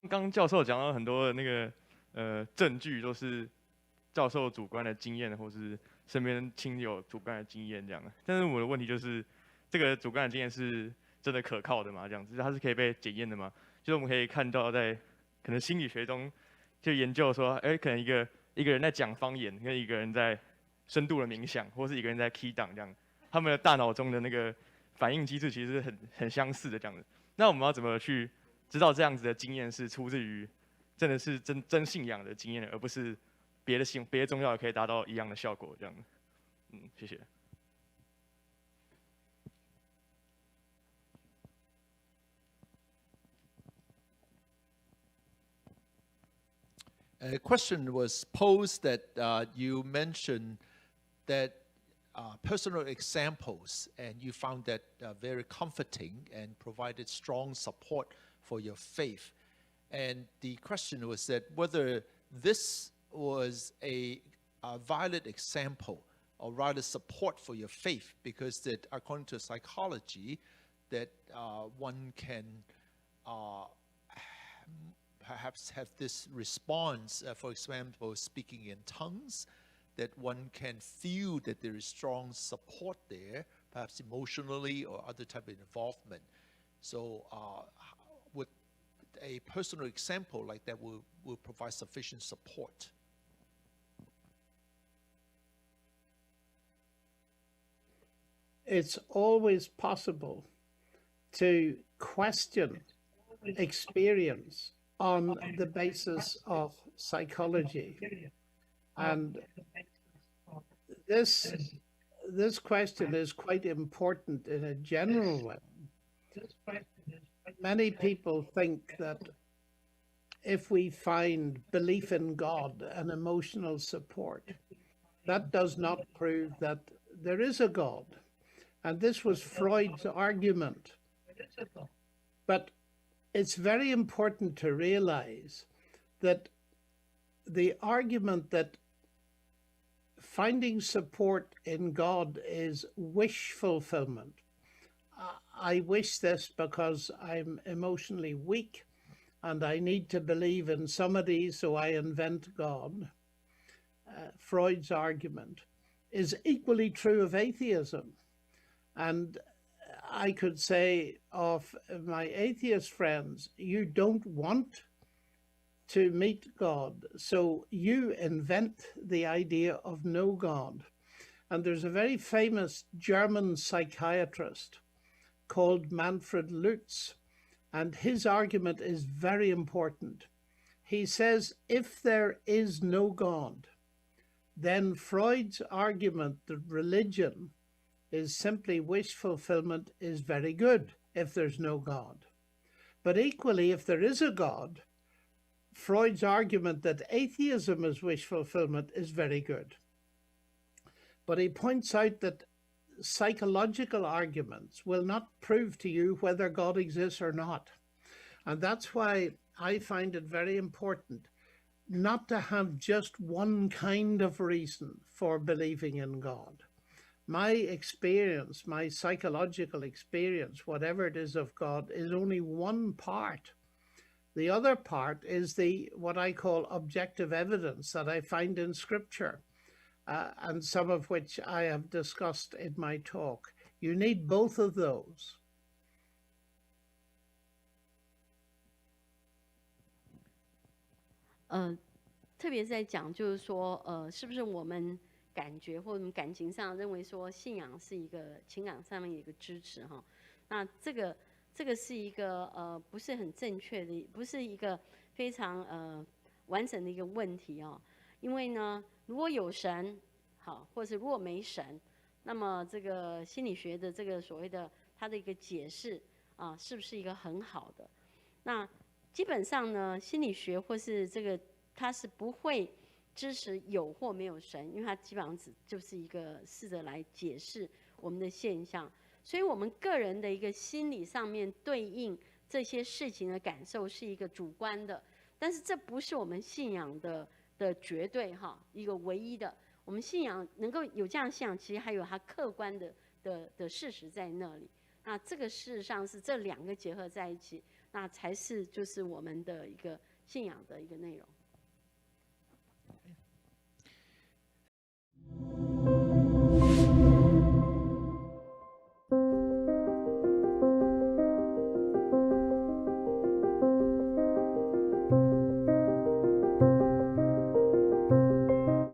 刚刚教授讲到很多的那个证据，都是教授主观的经验，或是身边亲友主观的经验这样的。但是我的问题就是，这个主观的经验是真的可靠的吗？这样子，它是可以被检验的吗？就是我们可以看到在可能心理学中就研究说，哎，可能一个人在讲方言，跟一个人在深度的冥想，或是一个人在 key 档这样，他们的大脑中的那个反应机制其实是很相似的这样子。那我们要怎么去知道这样子的经验是出自于真的是真信仰的经验，而不是别的宗教也可以达到一样的效果这样？谢谢。A question was posed that you mentioned that personal examples, and you found that very comforting and provided strong support for your faith. And the question was that whether this was a valid example or rather support for your faith, because that according to psychology, that one can perhaps have this response, for example, speaking in tongues, that one can feel that there is strong support there, perhaps emotionally or other type of involvement. So would a personal example like that will provide sufficient support? It's always possible to question experience on the basis of psychology. And this question is quite important in a general way. Many people think that if we find belief in God and emotional support, that does not prove that there is a God. And this was Freud's argument. But it's very important to realize that the argument that finding support in God is wish fulfillment. I wish this because I'm emotionally weak and I need to believe in somebody, so I invent God. Freud's argument is equally true of atheism. And I could say of my atheist friends, you don't want to meet God, so you invent the idea of no God. And there's a very famous German psychiatrist called Manfred Lutz, and his argument is very important. He says, if there is no God, then Freud's argument that religion is simply wish fulfillment is very good if there's no God. But equally, if there is a God, Freud's argument that atheism is wish fulfillment is very good. But he points out that psychological arguments will not prove to you whether God exists or not. And that's why I find it very important not to have just one kind of reason for believing in God. My experience, my psychological experience, whatever it is of God, is only one part. The other part is what I call objective evidence that I find in Scripture, and some of which I have discussed in my talk. You need both of those. 特别在讲就是说，是不是我们感觉或者我们感情上认为说信仰是一个情感上面一个支持哈？那这个是一个不是很正确的，不是一个非常完整的一个问题哦。因为呢，如果有神好，或是如果没神，那么这个心理学的这个所谓的它的一个解释啊，是不是一个很好的？那基本上呢，心理学或是这个它是不会支持有或没有神，因为它基本上就是一个试着来解释我们的现象。所以我们个人的一个心理上面对应这些事情的感受是一个主观的，但是这不是我们信仰的绝对哈，一个唯一的。我们信仰能够有这样的信仰，其实还有它客观的事实在那里。那这个事实上是这两个结合在一起，那才是就是我们的一个信仰的一个内容。